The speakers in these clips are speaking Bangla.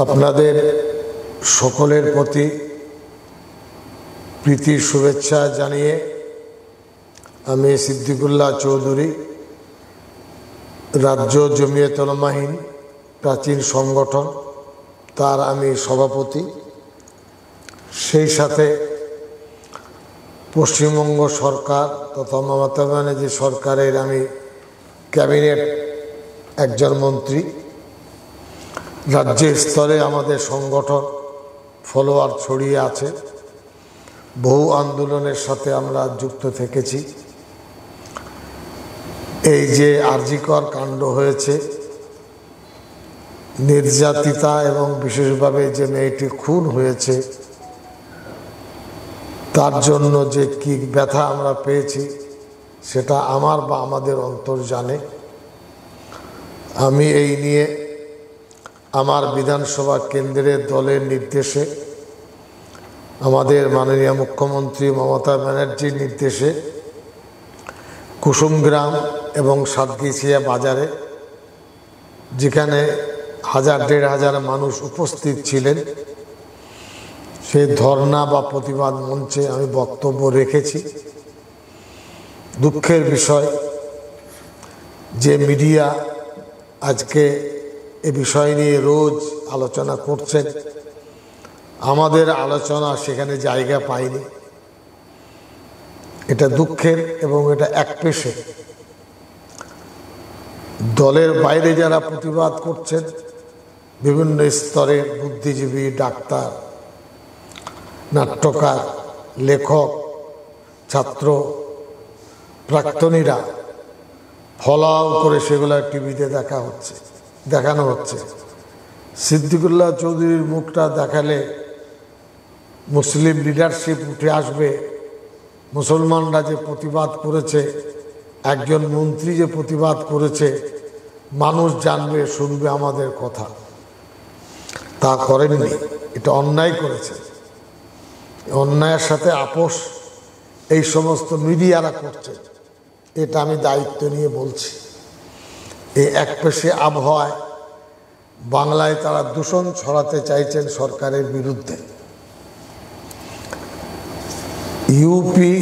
আপনাদের সকলের প্রতি প্রীতির শুভেচ্ছা জানিয়ে আমি সিদ্দিকুল্লাহ চৌধুরী রাজ্য জমিয়তুল উলামাহীন প্রাচীন সংগঠন তার আমি সভাপতি, সেই সাথে পশ্চিমবঙ্গ সরকার তথা মমতা ব্যানার্জি সরকারের আমি ক্যাবিনেট একজন মন্ত্রী। রাজ্য স্তরে আমাদের সংগঠন ফলোয়ার ছড়িয়ে আছে, বহু আন্দোলনের সাথে আমরা যুক্ত থেকেছি। এই যে আরজিকর কাণ্ড হয়েছে, নির্যাতিতা এবং বিশেষভাবে যে মেয়েটি খুন হয়েছে, তার জন্য যে কি ব্যথা আমরা পেয়েছি সেটা আমার বা আমাদের অন্তর জানে। আমি এই নিয়ে আমার বিধানসভা কেন্দ্রের দলের নির্দেশে, আমাদের মাননীয় মুখ্যমন্ত্রী মমতা ব্যানার্জির নির্দেশে কুসুমগ্রাম এবং সাতগিছিয়া বাজারে, যেখানে 1000-1500 মানুষ উপস্থিত ছিলেন, সেই ধর্ণা বা প্রতিবাদ মঞ্চে আমি বক্তব্য রেখেছি। দুঃখের বিষয় যে মিডিয়া আজকে এ বিষয় নিয়ে রোজ আলোচনা করছেন, আমাদের আলোচনা সেখানে জায়গা পায়নি। এটা দুঃখের এবং এটা একপেশে। দলের বাইরে যারা প্রতিবাদ করছেন, বিভিন্ন স্তরের বুদ্ধিজীবী, ডাক্তার, নাট্যকার, লেখক, ছাত্র, প্রাক্তনীরা ফলাও করে সেগুলো টিভিতে দেখানো হচ্ছে। সিদ্দিকুল্লাহ চৌধুরীর মুখটা দেখালে মুসলিম লিডারশিপ উঠে আসবে, মুসলমানরা যে প্রতিবাদ করেছে, একজন মন্ত্রী যে প্রতিবাদ করেছে, মানুষ জানবে, শুনবে আমাদের কথা। তা করেননি, এটা অন্যায় করেছে। অন্যায়ের সাথে আপোষ এই সমস্ত মিডিয়ারা করছে, এটা আমি দায়িত্ব নিয়ে বলছি। এই একপেশে আবহাওয়ায় বাংলায় তারা দূষণ ছড়াতে চাইছেন সরকারের বিরুদ্ধে। ইউপি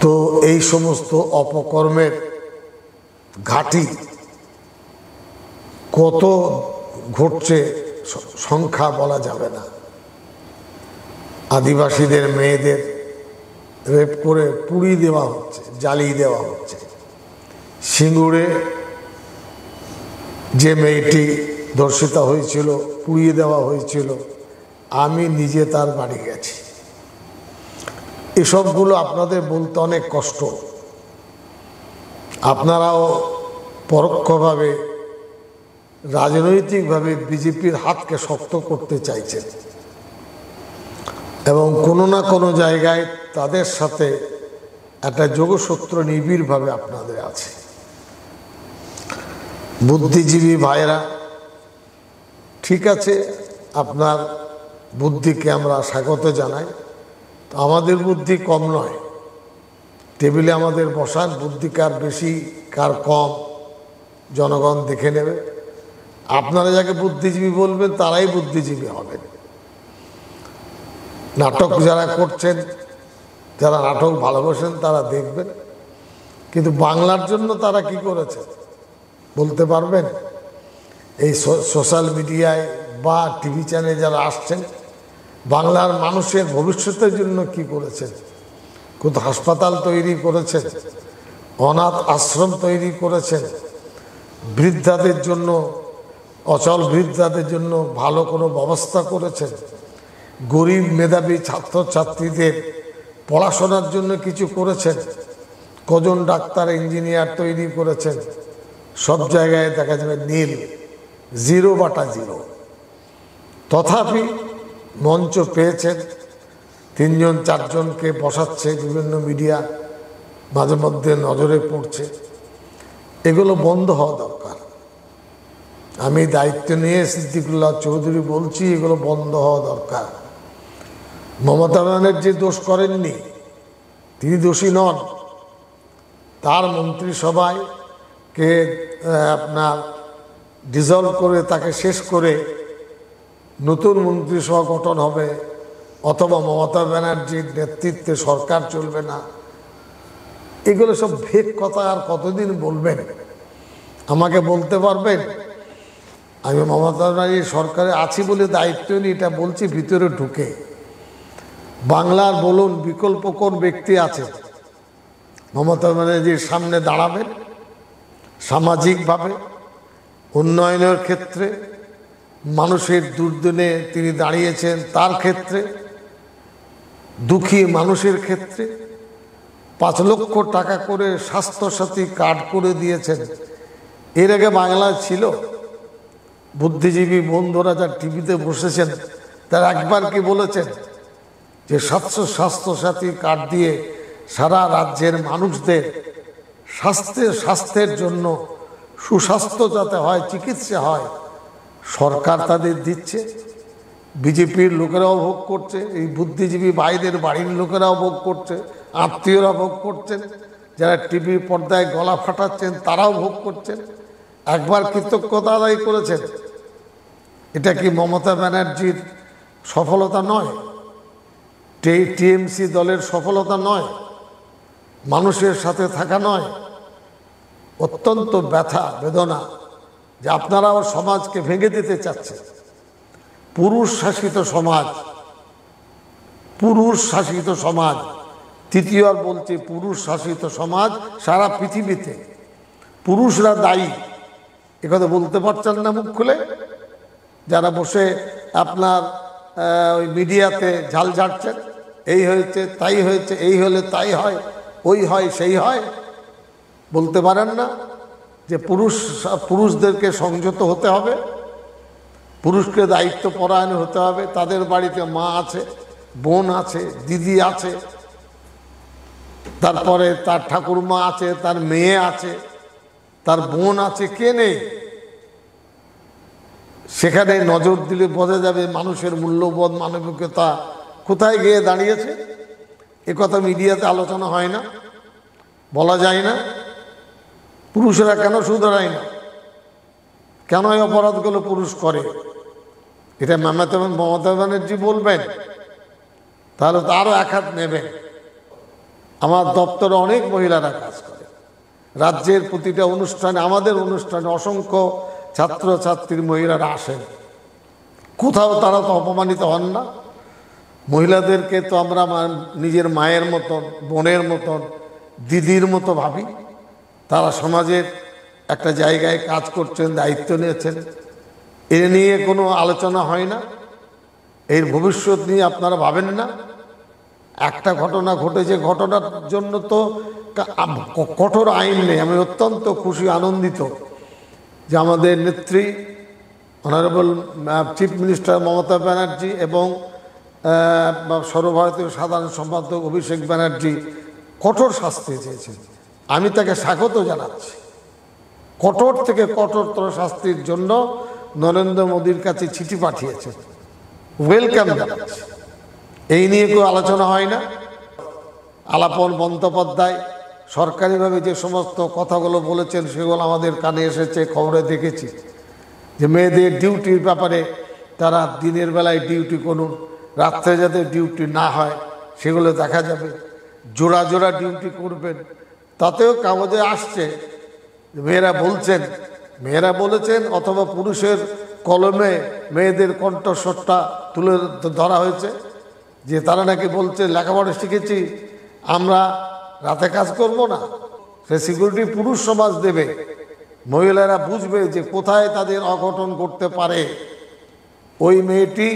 তো এই সমস্ত অপকর্মের ঘাঁটি, কত ঘটছে সংখ্যা বলা যাবে না। আদিবাসীদের মেয়েদের রেপ করে পুড়িয়ে দেওয়া হচ্ছে, জ্বালিয়ে দেওয়া হচ্ছে। সিঙ্গুরে যে মেয়েটি ধর্ষিতা হয়েছিল, পুড়িয়ে দেওয়া হয়েছিল, আমি নিজে তার বাড়ি গেছি। এসবগুলো আপনাদের বলতে অনেক কষ্ট। আপনারাও পরোক্ষভাবে রাজনৈতিকভাবে বিজেপির হাতকে শক্ত করতে চাইছেন এবং কোনো না কোনো জায়গায় তাদের সাথে একটা যোগসূত্র নিবিড়ভাবে আপনাদের আছে। বুদ্ধিজীবী ভাইরা, ঠিক আছে, আপনার বুদ্ধিকে আমরা স্বাগত জানাই। তো আমাদের বুদ্ধি কম নয়, টেবিলে আমাদের বসান, বুদ্ধি কার বেশি কার কম জনগণ দেখে নেবে। আপনারা যাকে বুদ্ধিজীবী বলবেন তারাই বুদ্ধিজীবী হবেন। নাটক যারা করছেন, যারা নাটক ভালোবাসেন, তারা দেখবেন। কিন্তু বাংলার জন্য তারা কি করেছে বলতে পারবেন? এই সোশ্যাল মিডিয়ায় বা টিভি চ্যানেলে যারা আসছেন, বাংলার মানুষের ভবিষ্যতের জন্য কি করেছেন? কোন হাসপাতাল তৈরি করেছেন, অনাথ আশ্রম তৈরি করেছেন, বৃদ্ধাদের জন্য, অচল বৃদ্ধাদের জন্য ভালো কোনো ব্যবস্থা করেছেন, গরিব মেধাবী ছাত্রছাত্রীদের পড়াশোনার জন্য কিছু করেছেন, কজন ডাক্তার ইঞ্জিনিয়ার তৈরি করেছেন? সব জায়গায় দেখা যাবে নীল, 0/0। তথাপি মঞ্চ পেয়েছেন, 3-4 জনকে বসাচ্ছে বিভিন্ন মিডিয়া, মাঝে মধ্যে নজরে পড়ছে। এগুলো বন্ধ হওয়া দরকার। আমি দায়িত্ব নিয়ে সিদ্দিকুল্লাহ চৌধুরী বলছি, এগুলো বন্ধ হওয়া দরকার। মমতা ব্যানার্জি দোষ করেননি, তিনি দোষী নন। তার মন্ত্রিসভাকে আপনার ডিজলভ করে, তাকে শেষ করে নতুন মন্ত্রিসভা গঠন হবে অথবা মমতা ব্যানার্জির নেতৃত্বে সরকার চলবে না, এগুলো সব ভেক কথা। আর কতদিন বলবেন? আমাকে বলতে পারবেন আমি মমতা ব্যানার্জির সরকারে আছি বলে দায়িত্ব নিয়ে এটা বলছি ভিতরে ঢুকে? বাংলার বলুন বিকল্প কোন ব্যক্তি আছে মমতা ব্যানার্জির সামনে দাঁড়াবেন? সামাজিকভাবে উন্নয়নের ক্ষেত্রে, মানুষের দুর্দিনে তিনি দাঁড়িয়েছেন তার ক্ষেত্রে, দুঃখী মানুষের ক্ষেত্রে 5 লক্ষ টাকা করে স্বাস্থ্যসাথী কার্ড করে দিয়েছেন। এর আগে বাংলায় ছিল? বুদ্ধিজীবী বন্ধুরা যারা টিভিতে বসেছেন তারা একবার কি বলেছেন যে স্বাস্থ্যসাথী কার্ড দিয়ে সারা রাজ্যের মানুষদের স্বাস্থ্যের জন্য সুস্বাস্থ্য যাতে হয়, চিকিৎসা হয়, সরকার তাদের দিচ্ছে? বিজেপির লোকেরাও ভোগ করছে, এই বুদ্ধিজীবী ভাইদের বাড়ির লোকেরাও ভোগ করছে, আত্মীয়রা ভোগ করছেন, যারা টিভি পর্দায় গলা ফাটাচ্ছেন তারাও ভোগ করছেন। একবার কৃতজ্ঞতা আদায় করেছেন? এটা কি মমতা ব্যানার্জির সফলতা নয়? টিএমসি দলের সফলতা নয়? মানুষের সাথে থাকা নয়? অত্যন্ত ব্যথা বেদনা যে আপনারাও সমাজকে ভেঙে দিতে চাচ্ছেন। পুরুষ শাসিত সমাজ, তৃতীয়বার বলছে পুরুষ শাসিত সমাজ সারা পৃথিবীতে, পুরুষরা দায়ী। একথা বলতে পারছেন না মুখ খুলে? যারা বসে আপনার ওই মিডিয়াতে ঝাল ঝাড়ছেন, এই হয়েছে তাই হয়েছে, এই হলে তাই হয়, ওই হয় সেই হয়, বলতে পারেন না যে পুরুষদেরকে সংযত হতে হবে, পুরুষকে দায়িত্ব পরায়ণ হতে হবে। তাদের বাড়িতে মা আছে, বোন আছে, দিদি আছে, তারপরে তার ঠাকুরমা আছে, তার মেয়ে আছে, তার বোন আছে, কে নেই? সেখানে নজর দিলে বোঝা যাবে মানুষের মূল্যবোধ, মানবিকতা কোথায় গিয়ে দাঁড়িয়েছে। একথা মিডিয়াতে আলোচনা হয় না, বলা যায় না। পুরুষেরা কেন শুধরায় না? কেন এই অপরাধগুলো পুরুষ করে? এটা মমতা ব্যানার্জি বলবেন? তাহলে তো আরও এক হাত নেবেন। আমার দপ্তরে অনেক মহিলারা কাজ করে, রাজ্যের প্রতিটা অনুষ্ঠানে, আমাদের অনুষ্ঠানে অসংখ্য ছাত্রছাত্রীর মহিলারা আসেন, কোথাও তারা তো অপমানিত হন না। মহিলাদেরকে তো আমরা নিজের মায়ের মতন, বোনের মতন, দিদির মতো ভাবি। তারা সমাজের একটা জায়গায় কাজ করছেন, দায়িত্ব নিয়েছেন, এ নিয়ে কোনো আলোচনা হয় না। এর ভবিষ্যৎ নিয়ে আপনারা ভাবেন না? একটা ঘটনা ঘটেছে, ঘটনার জন্য তো কঠোর আইন নেই। আমি অত্যন্ত খুশি, আনন্দিত যে আমাদের নেত্রী honourable chief minister Mamata Banerjee এবং সর্বভারতীয় সাধারণ সম্পাদক অভিষেক ব্যানার্জি কঠোর শাস্তি চেয়েছেন। আমি তাকে স্বাগত জানাচ্ছি। কঠোর থেকে কঠোরতর শাস্তির জন্য নরেন্দ্র মোদীর কাছে চিঠি পাঠিয়েছেন, ওয়েলকাম জানাচ্ছি। এই নিয়ে কেউ আলোচনা হয় না। আলাপন বন্দ্যোপাধ্যায় সরকারিভাবে যে সমস্ত কথাগুলো বলেছেন সেগুলো আমাদের কানে এসেছে, খবরে দেখেছি যে মেয়েদের ডিউটির ব্যাপারে তারা দিনের বেলায় ডিউটি করুন, রাত্রে যাতে ডিউটি না হয় সেগুলো দেখা যাবে, জোড়া জোড়া ডিউটি করবেন। তাতেও কাগজে আসছে মেয়েরা বলেছেন অথবা পুরুষের কলমে মেয়েদের কণ্ঠস্বরটা তুলে ধরা হয়েছে যে তারা নাকি বলছে লেখাপড়া শিখেছি, আমরা রাতে কাজ করব না। সে সিকিউরিটি পুরুষ সমাজ দেবে, মহিলারা বুঝবে যে কোথায় তাদের অঘটন করতে পারে। ওই মেয়েটি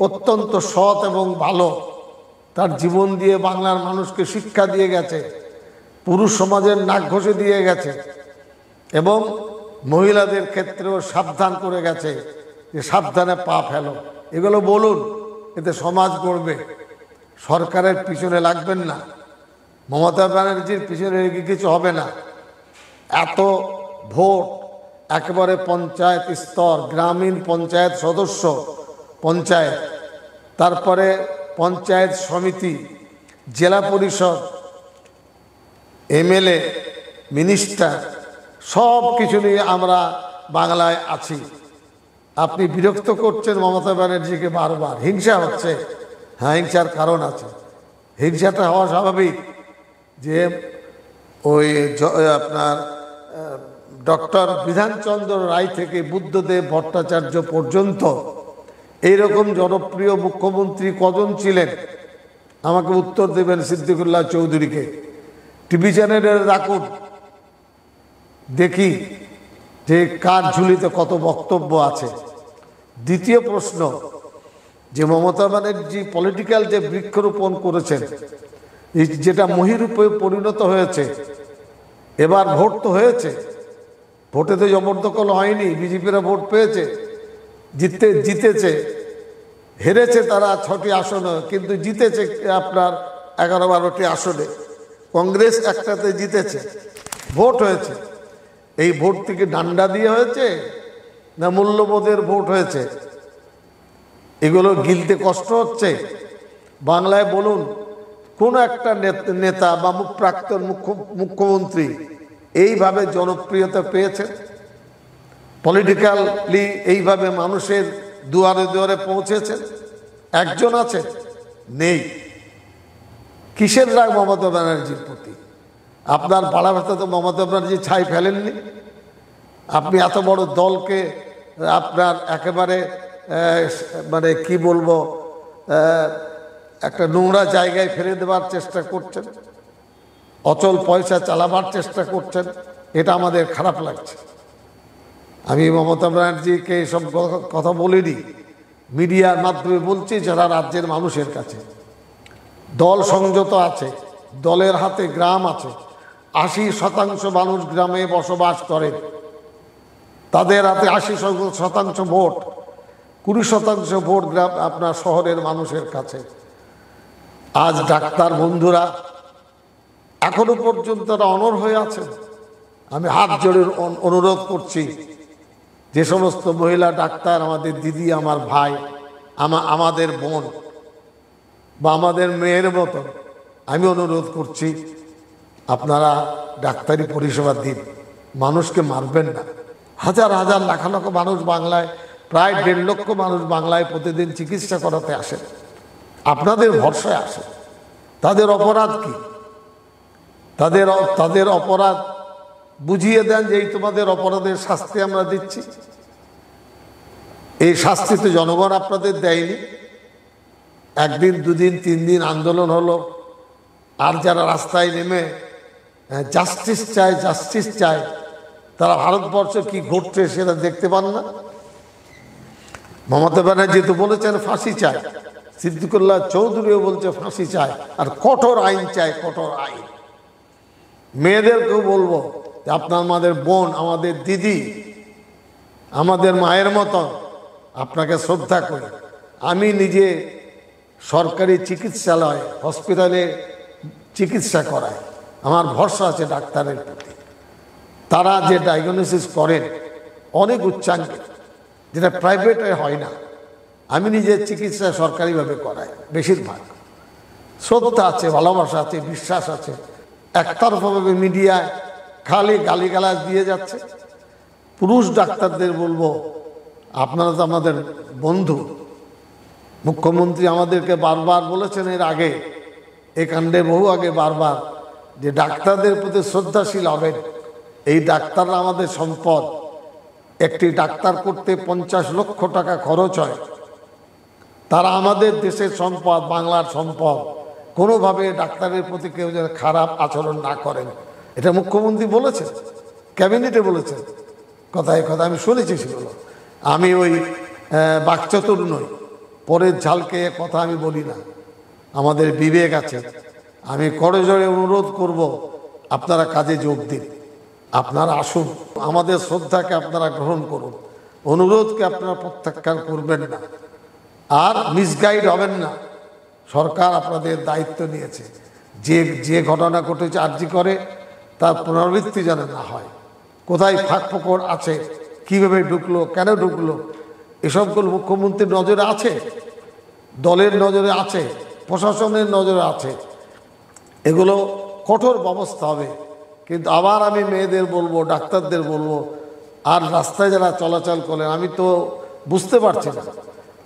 অত্যন্ত সৎ এবং ভালো, তার জীবন দিয়ে বাংলার মানুষকে শিক্ষা দিয়ে গেছে, পুরুষ সমাজের নাক ঘষে দিয়ে গেছে এবং মহিলাদের ক্ষেত্রেও সাবধান করে গেছে যে সাবধানে পা ফেলো। এগুলো বলুন, এতে সমাজ গড়বে। সরকারের পিছনে লাগবেন না, মমতা ব্যানার্জির পিছনে কিছু হবে না। এত ভোট একেবারে পঞ্চায়েত স্তর, গ্রামীণ পঞ্চায়েত সদস্য, পঞ্চায়েত, তারপরে পঞ্চায়েত সমিতি, জেলা পরিষদ, এমএলএ, মিনিস্টার, সব কিছু নিয়ে আমরা বাংলায় আছি। আপনি বিরক্ত করছেন মমতা ব্যানার্জিকে বারবার, হিংসা হচ্ছে। হ্যাঁ, হিংসার কারণ আছে, হিংসাটা হওয়া স্বাভাবিক। যে ওই আপনার ডক্টর বিধানচন্দ্র রায় থেকে বুদ্ধদেব ভট্টাচার্য পর্যন্ত এইরকম জনপ্রিয় মুখ্যমন্ত্রী কজন ছিলেন? আমাকে উত্তর দেবেন সিদ্দিকুল্লাহ চৌধুরীকে। টিভি চ্যানেলে রাখুন, দেখি যে কার ঝুলিতে কত বক্তব্য আছে। দ্বিতীয় প্রশ্ন, যে মমতা ব্যানার্জি পলিটিক্যাল যে বৃক্ষরোপণ করেছেন, যেটা মহিরূপে পরিণত হয়েছে, এবার ভোট তো হয়েছে, ভোটে তো জবরদখল হয়নি, বিজেপিরা ভোট পেয়েছে, জিতেছে। হেরেছে তারা 6টি আসনে, কিন্তু জিতেছে আপনার 11-12টি আসনে। কংগ্রেস একটাতে জিতেছে, ভোট হয়েছে। এই ভোট থেকে ডান্ডা দিয়ে হয়েছে না মূল্যবোধের ভোট হয়েছে? এগুলো গিলতে কষ্ট হচ্ছে। বাংলায় বলুন, কোন একটা নেতা বা প্রাক্তন মুখ্যমন্ত্রী এইভাবে জনপ্রিয়তা পেয়েছে, পলিটিক্যালি এইভাবে মানুষের দুয়ারে দুয়ারে পৌঁছেছেন? একজন আছে? নেই। কিসের রাগ মমতা ব্যানার্জির প্রতি? আপনার পাড়া ভাষা তো মমতা ব্যানার্জি ছাই ফেলেননি। আপনি এত বড় দলকে আপনার একেবারে মানে কি বলবো, একটা নোংরা জায়গায় ফেলে দেওয়ার চেষ্টা করছেন, অচল পয়সা চালাবার চেষ্টা করছেন। এটা আমাদের খারাপ লাগছে। আমি মমতা ব্যানার্জিকে এসব কথা বলিনি, মিডিয়ার মাধ্যমে বলছি যারা রাজ্যের মানুষের কাছে। দল সংযত আছে, দলের হাতে গ্রাম আছে, 80% মানুষ গ্রামে বসবাস করেন, তাদের হাতে 80% ভোট, 20% ভোট গ্রাম আপনার শহরের মানুষের কাছে। আজ ডাক্তার বন্ধুরা এখনো পর্যন্ত তারা অনড় হয়ে আছেন। আমি হাত জোড়ে অনুরোধ করছি, যে সমস্ত মহিলা ডাক্তার আমাদের দিদি, আমার ভাই, আমাদের বোন বা আমাদের মেয়ের মতো, আমি অনুরোধ করছি আপনারা ডাক্তারি পরিষেবা দিন, মানুষকে মারবেন না। হাজার হাজার লাখ লাখ মানুষ বাংলায়, প্রায় 1.5 লক্ষ মানুষ বাংলায় প্রতিদিন চিকিৎসা করাতে আসেন, আপনাদের ভরসায় আসেন। তাদের অপরাধ কি? তাদের অপরাধ বুঝিয়ে দেন যে এই তোমাদের অপরাধের শাস্তি আমরা দিচ্ছি। এই শাস্তি তো জনগণ আপনাদের দেয়নি। 1 দিন 2 দিন 3 দিন আন্দোলন হলো, আর যারা রাস্তায় নেমে জাস্টিস চায়, তারা ভারতবর্ষে কি ঘটছে সেটা দেখতে পান না। মমতা ব্যানার্জি তো বলেছেন ফাঁসি চায়, সিদ্দিকুল্লাহ চৌধুরীও বলছে ফাঁসি চায়, আর কঠোর আইন চায়, কঠোর আইন। মেয়েদেরকেও বলবো যে আপনার আমাদের বোন, আমাদের দিদি, আমাদের মায়ের মতো, আপনাকে শ্রদ্ধা করি। আমি নিজে সরকারি চিকিৎসালয়, হসপিটালে চিকিৎসা করাই, আমার ভরসা আছে ডাক্তারের প্রতি। তারা যে ডায়াগনোসিস করেন অনেক উচ্চাঙ্গে, যেটা প্রাইভেটে হয় না। আমি নিজের চিকিৎসা সরকারিভাবে করাই, বেশিরভাগ। শ্রদ্ধা আছে, ভালোবাসা আছে, বিশ্বাস আছে। একতরফাভাবে মিডিয়ায় খালি গালিগালাজ দিয়ে যাচ্ছে। পুরুষ ডাক্তারদের বলবো, আপনারা তো আমাদের বন্ধু। মুখ্যমন্ত্রী আমাদেরকে বারবার বলেছেন এর আগে, এই কাণ্ডে বহু আগে বারবার, যে ডাক্তারদের প্রতি শ্রদ্ধাশীল হবেন। এই ডাক্তাররা আমাদের সম্পদ। একটি ডাক্তার করতে 50 লক্ষ টাকা খরচ হয়। তারা আমাদের দেশের সম্পদ, বাংলার সম্পদ। কোনোভাবে ডাক্তারের প্রতি কেউ যেন খারাপ আচরণ না করেন, এটা মুখ্যমন্ত্রী বলেছেন, ক্যাবিনেটে বলেছেন। কথায় কথা আমি শুনেছি সেগুলো। আমি ওই বাকচতুর নই, পরের ঝালকে কথা আমি বলি না। আমাদের বিবেক আছে। আমি করজোড়ে অনুরোধ করব, আপনারা কাজে যোগ দিন, আপনারা আসুন, আমাদের শ্রদ্ধাকে আপনারা গ্রহণ করুন, অনুরোধকে আপনারা প্রত্যাখ্যান করবেন না, আর মিসগাইড হবেন না। সরকার আপনাদের দায়িত্ব নিয়েছে। যে ঘটনা ঘটেছে আরজি করে, তার পুনরাবৃত্তি যেন না হয়। কোথায় ফাঁক ফোকর আছে, কীভাবে ঢুকলো, কেন ঢুকলো, এসবগুলো মুখ্যমন্ত্রীর নজরে আছে, দলের নজরে আছে, প্রশাসনের নজরে আছে। এগুলো কঠোর ব্যবস্থা হবে। কিন্তু আবার আমি মেয়েদের বলবো, ডাক্তারদের বলবো, আর রাস্তায় যারা চলাচল করেন, আমি তো বুঝতে পারছি না।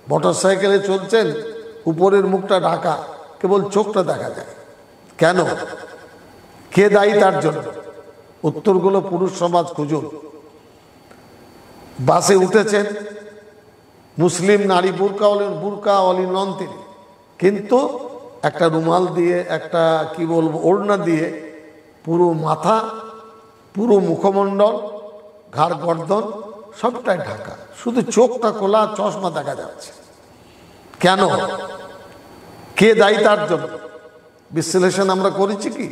মোটর সাইকেলে চলছেন, উপরের মুখটা ঢাকা, কেবল চোখটা দেখা যায়। কেন? কে দায়ী তার জন্য? উত্তরগুলো পুরুষ সমাজ খুঁজুন। বাসে উঠেছেন, মুসলিম নারী, বুরকাওয়ালি নন তিনি, কিন্তু একটা রুমাল দিয়ে, একটা কি বলবো ওড়না দিয়ে পুরো মাথা, পুরো মুখমণ্ডল, ঘাড় গর্দন সবটাই ঢাকা, শুধু চোখটা খোলা, চশমা দেখা যাচ্ছে। কেন? কে দায়ী তার জন্য? বিশ্লেষণ আমরা করেছি কি?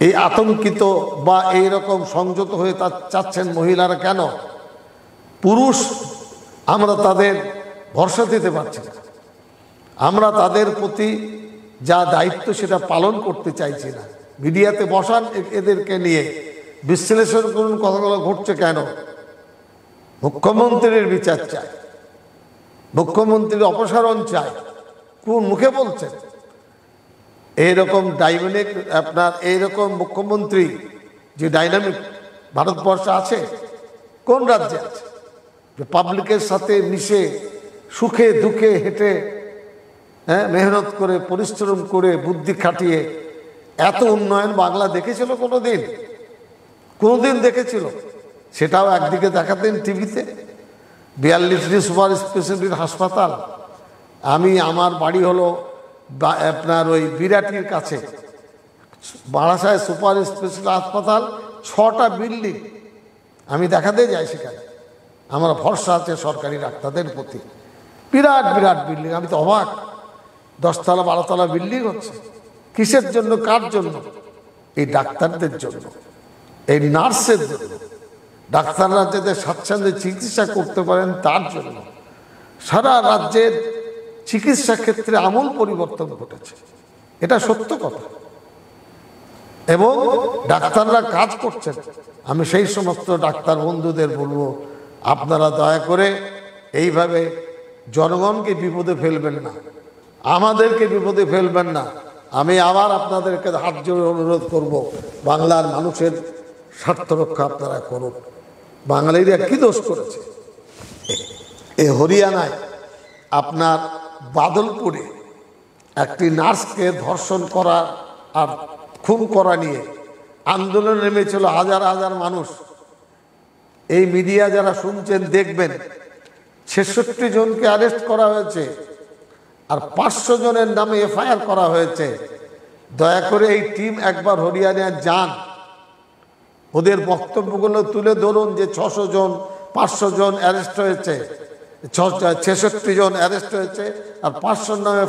এই আতঙ্কিত বা এইরকম সংযত হয়ে তা চাচ্ছেন মহিলারা কেন? পুরুষ আমরা তাদের ভরসা দিতে পারছি না, আমরা তাদের প্রতি যা দায়িত্ব সেটা পালন করতে চাইছি না। মিডিয়াতে বসান এদেরকে নিয়ে, বিশ্লেষণ করুন কথাগুলো ঘটছে কেন। মুখ্যমন্ত্রীর বিচার চাই, মুখ্যমন্ত্রীর অপসারণ চাই। কোন মুখে বলছেন? এইরকম ডাইনামিক, আপনার এইরকম মুখ্যমন্ত্রী যে ডাইনামিক ভারতবর্ষে আছে? কোন রাজ্যে আছে? যে পাবলিকের সাথে মিশে, সুখে দুঃখে হেঁটে, মেহনত করে, পরিশ্রম করে, বুদ্ধি খাটিয়ে এত উন্নয়ন বাংলা দেখেছিল কোনোদিন? কোনোদিন দেখেছিল? সেটাও একদিকে দেখাতেন টিভিতে। 42টি সুপার স্পেশালিটি হাসপাতাল। আমার বাড়ি হলো আপনার ওই বিরাটির কাছে, বারাসায় সুপার স্পেশালিটি হাসপাতাল, 6টা বিল্ডিং। আমি দেখাতে যাই সেখানে, আমার ভরসা আছে সরকারি ডাক্তারদের প্রতি। বিরাট বিরাট বিল্ডিং, আমি তো অবাক। 10তলা 12তলা বিল্ডিং হচ্ছে। কিসের জন্য? কার জন্য? এই ডাক্তারদের জন্য, এই নার্সের জন্য। ডাক্তাররা যাতে স্বাচ্ছন্দ্যে চিকিৎসা করতে পারেন তার জন্য। সারা রাজ্যের চিকিৎসা ক্ষেত্রে আমূল পরিবর্তন ঘটেছে, এটা সত্য কথা। এবং ডাক্তাররা কাজ করছেন। আমি সেই সমস্ত ডাক্তার বন্ধুদের বলবো, আপনারা দয়া করে এইভাবে জনগণকে বিপদে ফেলবেন না, আমাদেরকে বিপদে ফেলবেন না। আমি আবার আপনাদেরকে হাত জোড়ে অনুরোধ করব, বাংলার মানুষের স্বার্থ রক্ষা আপনারা করুন। বাঙালিরা কি দোষ করেছে? এই হরিয়ানায় আপনার বাদলপুরে একটি নার্সকে ধর্ষণ করা আর খুন করা নিয়ে আন্দোলন নেমেছিল হাজার হাজার মানুষ। এই মিডিয়া যারা শুনছেন দেখবেন, 66 জনকে অ্যারেস্ট করা হয়েছে আর 500 জনের নামে এফআইআর করা হয়েছে। দয়া করে এই টিম একবার হরিয়ানায় যান, ওদের বক্তব্যগুলো তুলে ধরুন যে 600 জন 500 জন অ্যারেস্ট হয়েছে, 66 জন অ্যারেস্ট হয়েছে আর 500 নামে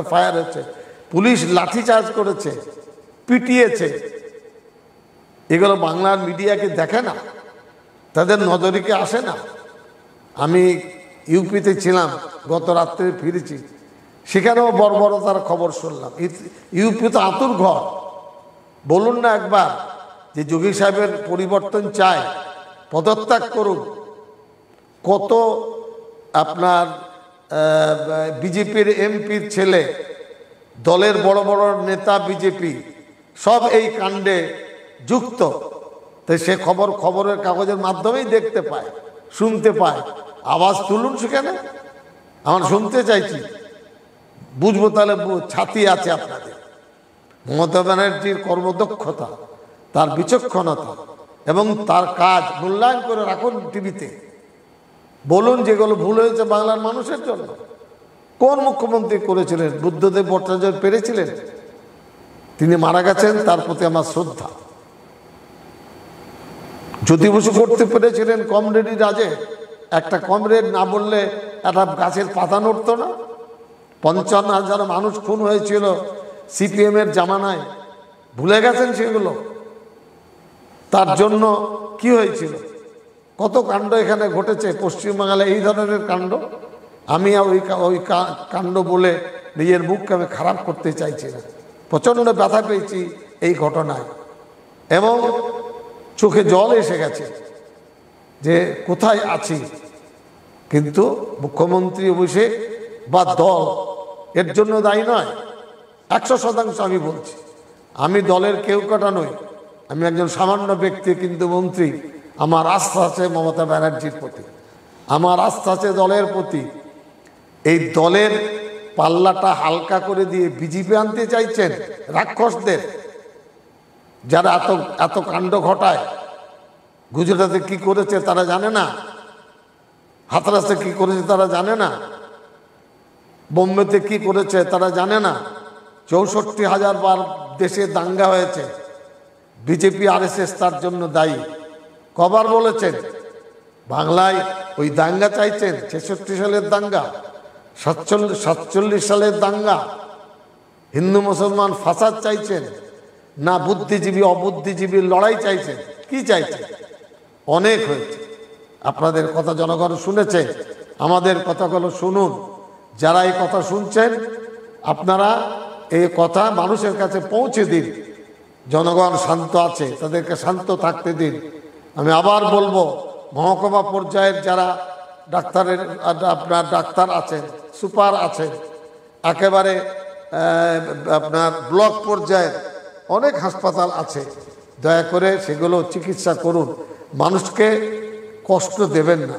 এফআইআর হয়েছে। পুলিশ লাঠিচার্জ করেছে, পিটিয়েছে। এগুলো বাংলার মিডিয়াকে দেখে না, তাদের নজরে কি আসে না? আমি ইউপিতে ছিলাম, গত রাত্রে ফিরেছি, সেখানেও বর্বরতার খবর শুনলাম। ইউপি তো আতুর ঘর। বলুন না একবার যে যোগী সাহেবের পরিবর্তন চায়, পদত্যাগ করুন। কত আপনার বিজেপির এমপির ছেলে, দলের বড় বড় নেতা বিজেপি সব এই কাণ্ডে যুক্ত। তাই সে খবরের কাগজের মাধ্যমেই দেখতে পায়, শুনতে পায়। আওয়াজ তুলুন সেখানে, আমার শুনতে চাইছি, বুঝবো তাহলে ছাতি আছে আপনাদের। মমতা ব্যানার্জির কর্মদক্ষতা, তার বিচক্ষণতা এবং তার কাজ মূল্যায়ন করে রাখুন টিভিতে। বলুন যেগুলো ভুল হয়েছে বাংলার মানুষের জন্য। কোন মুখ্যমন্ত্রী করেছিলেন? বুদ্ধদেব ভট্টাচার্য পেরেছিলেন? তিনি মারা গেছেন, তার প্রতি আমার শ্রদ্ধা। জ্যোতি বসু করতে পেরেছিলেন কমরেডি রাজে। একটা কমরেড না বললে একটা গাছের পাতা নড়তো না। 55,000 মানুষ খুন হয়েছিল সিপিএমের জামানায়, ভুলে গেছেন সেগুলো? তার জন্য কি হয়েছিল? কত কাণ্ড এখানে ঘটেছে পশ্চিমবাংলায়, এই ধরনের কাণ্ড। আমি ওই কাণ্ড বলে নিজের মুখকে আমি খারাপ করতে চাইছি না। প্রচণ্ড ব্যথা পেয়েছি এই ঘটনায় এবং চোখে জল এসে গেছে যে কোথায় আছি। কিন্তু মুখ্যমন্ত্রী অভিষেক বা দল এর জন্য দায়ী নয়। 100% আমি বলছি, আমি দলের কেউ কাটা নই, আমি একজন সামান্য ব্যক্তি, কিন্তু মন্ত্রী। আমার আস্থা আছে মমতা ব্যানার্জির প্রতি। আমার আস্থা আছে দলের প্রতি। এই দলের পাল্লাটা হালকা করে দিয়ে বিজেপি আনতে চাইছেন রাক্ষসদের, যারা এত এত কাণ্ড ঘটায়। গুজরাটে কি করেছে তারা জানে না, হাতরাসে কি করেছে তারা জানে না, বোম্বেতে কি করেছে তারা জানে না। 64,000 বার দেশে দাঙ্গা হয়েছে, বিজেপি RSS তার জন্য দায়ী। কবার বলেছেন বাংলায় ওই দাঙ্গা চাইছেন? 66 সালের দাঙ্গা, 47 সালের দাঙ্গা, হিন্দু মুসলমান ফাসাদ চাইছেন না বুদ্ধিজীবী অবুদ্ধিজীবীর লড়াই চাইছেন? কি চাইছেন? অনেক হয়েছে। আপনাদের কথা জনগণ শুনেছে, আমাদের কথাগুলো শুনুন। যারা এই কথা শুনছেন আপনারা এই কথা মানুষের কাছে পৌঁছে দিন। জনগণ শান্ত আছে, তাদেরকে শান্ত থাকতে দিন। আমি আবার বলবো, মহকুমা পর্যায়ের যারা ডাক্তারের আপনার ডাক্তার আছেন, সুপার আছেন, একেবারে আপনার ব্লক পর্যায়ের অনেক হাসপাতাল আছে, দয়া করে সেগুলো চিকিৎসা করুন। মানুষকে কষ্ট দেবেন না।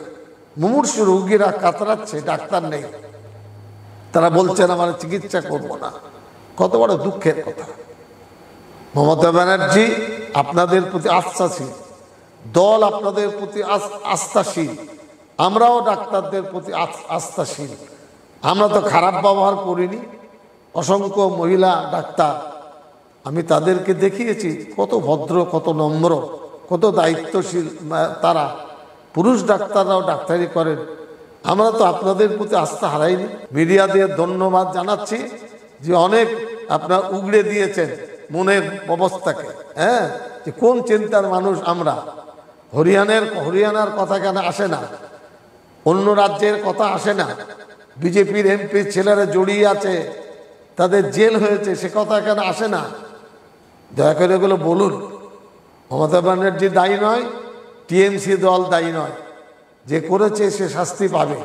মুমূর্ষু রোগীরা কাতরাচ্ছে, ডাক্তার নেই, তারা বলছেন আমার চিকিৎসা করব না। কত বড় দুঃখের কথা। মমতা ব্যানার্জি আপনাদের প্রতি আস্থাশীল, দল আপনাদের প্রতি আস্থাশীল, আমরাও ডাক্তারদের প্রতি আস্থাশীল। আমরা তো খারাপ ব্যবহার করিনি। অসংখ্য মহিলা ডাক্তার আমি তাদেরকে দেখিয়েছি, কত ভদ্র, কত নম্র, কত দায়িত্বশীল তারা। পুরুষ ডাক্তাররাও ডাক্তারি করেন। আমরা তো আপনাদের প্রতি আস্থা হারাইনি। মিডিয়াদের ধন্যবাদ জানাচ্ছি যে অনেক আপনার উগড়ে দিয়েছেন মনের অবস্থাকে। হ্যাঁ, যে কোন চিন্তার মানুষ আমরা। হরিয়ানার কথা কেন আসে না? অন্য রাজ্যের কথা আসে না? বিজেপির MP ছেলেরা জড়িয়ে আছে, তাদের জেল হয়েছে, সে কথা কেন আসে না? দয়া করে এগুলো বলুন। মমতা ব্যানার্জি দায়ী নয়, TMC দল দায়ী নয়। যে করেছে সে শাস্তি পাবে।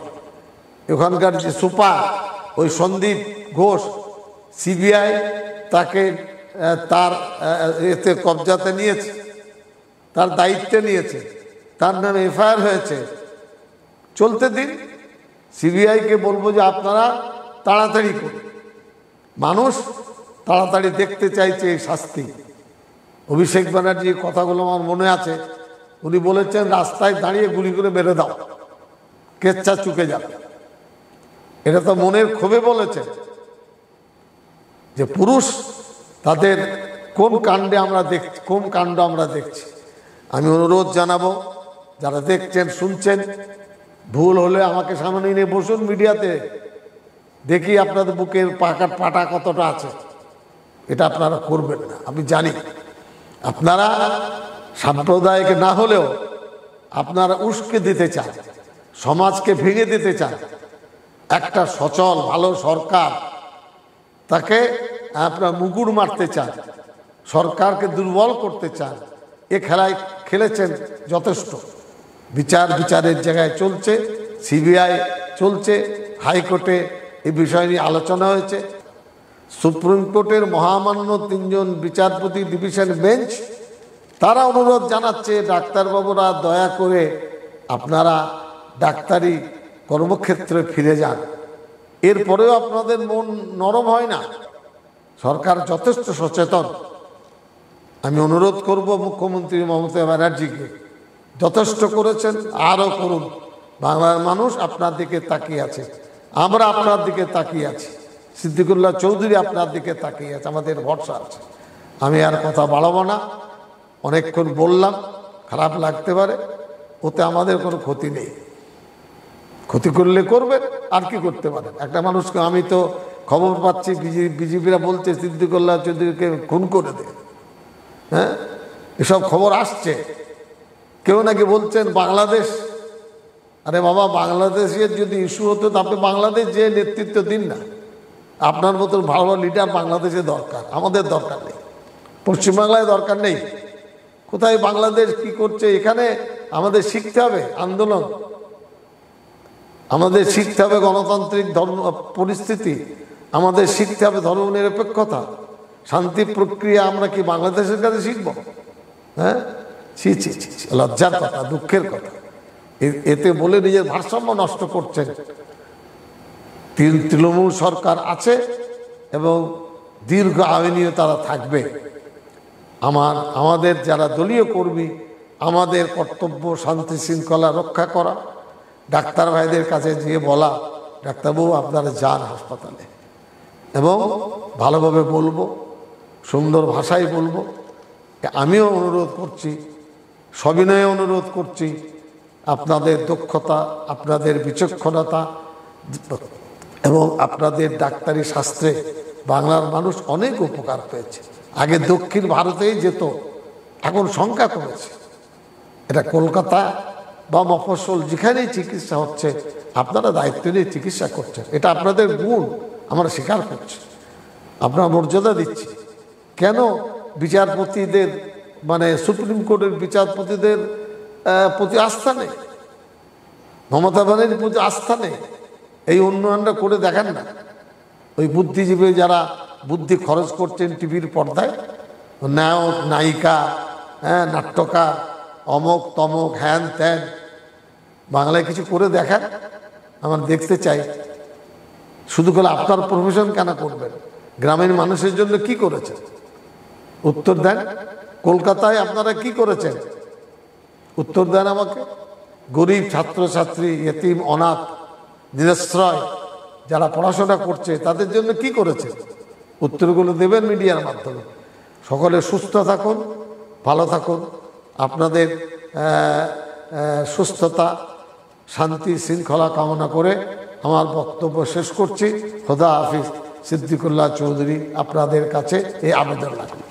ওখানকার যে সুপার ওই সন্দীপ ঘোষ, CBI তাকে তার এতে কবজাতে নিয়েছে, তার দায়িত্বে নিয়েছে, তার নামে FIR হয়েছে। চলতে দিন। CBI-কে বলবো যে আপনারা তাড়াতাড়ি করুন। মানুষ তাড়াতাড়ি দেখতে চাইছে এই শাস্তি। অভিষেক ব্যানার্জির কথাগুলো আমার মনে আছে। উনি বলেছেন রাস্তায় দাঁড়িয়ে গুলি করে মেরে দাও, কেচ্ছা চুকে যাবে। এটা তো মনের ক্ষোভে বলেছেন। যে পুরুষ তাদের কোন কাণ্ডে আমরা দেখছি, কোন কাণ্ড আমরা দেখছি। আমি অনুরোধ জানাবো, যারা দেখছেন শুনছেন, ভুল হলে আমাকে সামনে নিয়ে বসুন মিডিয়াতে, দেখি আপনাদের বুকের পাটা কতটা আছে। এটা আপনারা করবেন না। আমি জানি আপনারা সাম্প্রদায়িক না হলেও আপনারা উস্কে দিতে চান, সমাজকে ভেঙে দিতে চান। একটা সচল ভালো সরকার, তাকে আপনার মুগুর মারতে চান, সরকারকে দুর্বল করতে চান। এ খেলায় খেলেছেন যথেষ্ট। বিচারের জায়গায় চলছে, CBI চলছে, হাইকোর্টে এই বিষয় নিয়ে আলোচনা হয়েছে। সুপ্রিম কোর্টের মহামান্য 3 জন বিচারপতি ডিভিশন বেঞ্চ, তারা অনুরোধ জানাচ্ছে ডাক্তারবাবুরা দয়া করে আপনারা ডাক্তারি কর্মক্ষেত্রে ফিরে যান। এরপরেও আপনাদের মন নরম হয় না। সরকার যথেষ্ট সচেতন। আমি অনুরোধ করব মুখ্যমন্ত্রী মমতা ব্যানার্জিকে, যথেষ্ট করেছেন, আরও করুন। বাংলার মানুষ আপনার দিকে তাকিয়ে আছে, আমরা আপনার দিকে তাকিয়ে আছি, সিদ্দিকুল্লাহ চৌধুরী আপনার দিকে তাকিয়ে আছে, আমাদের ভরসা আছে। আমি আর কথা বাড়াবো না, অনেকক্ষণ বললাম, খারাপ লাগতে পারে, ওতে আমাদের কোনো ক্ষতি নেই। ক্ষতি করলে করবেন, আর কি করতে পারেন। একটা মানুষকে, আমি তো খবর পাচ্ছি বিজেপিরা বলছে সিদ্দিকুল্লাহ চৌধুরীকে খুন করে দেয়। হ্যাঁ, এসব খবর আসছে। কেউ নাকি বলছেন বাংলাদেশ, আরে বাবা, বাংলাদেশের যদি ইস্যু হতো তো আপনি বাংলাদেশ যে নেতৃত্ব দিন না। আপনার মতন ভালো ভালো লিডার বাংলাদেশে দরকার, আমাদের দরকার নেই, পশ্চিমবাংলায় দরকার নেই। কোথায় বাংলাদেশ কি করছে, এখানে আমাদের শিখতে হবে আন্দোলন, আমাদের শিখতে হবে গণতান্ত্রিক ধর্ম পরিস্থিতি, আমাদের শিখতে হবে ধর্মনিরপেক্ষতা, শান্তি প্রক্রিয়া। আমরা কি বাংলাদেশের কাছে শিখব? হ্যাঁ, ছি ছি ছি, লজ্জার কথা, দুঃখের কথা। এতে বলে নিজের ভারসাম্য নষ্ট করছেন। তৃণমূল সরকার আছে এবং দীর্ঘ আইনিও তারা থাকবে। আমাদের যারা দলীয় কর্মী, আমাদের কর্তব্য শান্তি শৃঙ্খলা রক্ষা করা, ডাক্তার ভাইদের কাছে গিয়ে বলা, ডাক্তারবাবু আপনারা যান হাসপাতালে, এবং ভালোভাবে বলবো, সুন্দর ভাষায় বলবো। আমিও অনুরোধ করছি, সবিনয়ে অনুরোধ করছি, আপনাদের দক্ষতা, আপনাদের বিচক্ষণতা এবং আপনাদের ডাক্তারি শাস্ত্রে বাংলার মানুষ অনেক উপকার পেয়েছে। আগে দক্ষিণ ভারতেই যেত, এখন সংখ্যা কমেছে। এটা কলকাতা বা মফস্বল যেখানেই চিকিৎসা হচ্ছে, আপনারা দায়িত্ব নিয়ে চিকিৎসা করছেন, এটা আপনাদের গুণ, আমরা স্বীকার করছি, আপনারা মর্যাদা দিচ্ছি। কেন বিচারপতিদের মানে সুপ্রিম কোর্টের বিচারপতিদের প্রতি আস্থা নেই, মমতা ব্যানার্জির প্রতি আস্থা নেই? এই উন্নয়নটা করে দেখান না। ওই বুদ্ধিজীবী যারা বুদ্ধি খরচ করছেন টিভির পর্দায়, নায়ক নায়িকা, নাট্যকার, অমক তমক, হ্যান ত্যান, বাংলায় কিছু করে দেখান, আমরা দেখতে চাই। শুধু করে আপনার প্রফেশন কেন করবেন? গ্রামের মানুষের জন্য কি করেছেন উত্তর দেন। কলকাতায় আপনারা কি করেছেন উত্তর দেন আমাকে। গরিব ছাত্রছাত্রী, এতিম, অনাথ, নিরাশ্রয় যারা পড়াশোনা করছে তাদের জন্য কি করেছেন? উত্তরগুলো দেবেন মিডিয়ার মাধ্যমে। সকলে সুস্থ থাকুন, ভালো থাকুন। আপনাদের সুস্থতা, শান্তি শৃঙ্খলা কামনা করে আমার বক্তব্য শেষ করছি। খোদা হাফিজ। সিদ্দিকুল্লাহ চৌধুরী আপনাদের কাছে এই আবেদন রাখুন।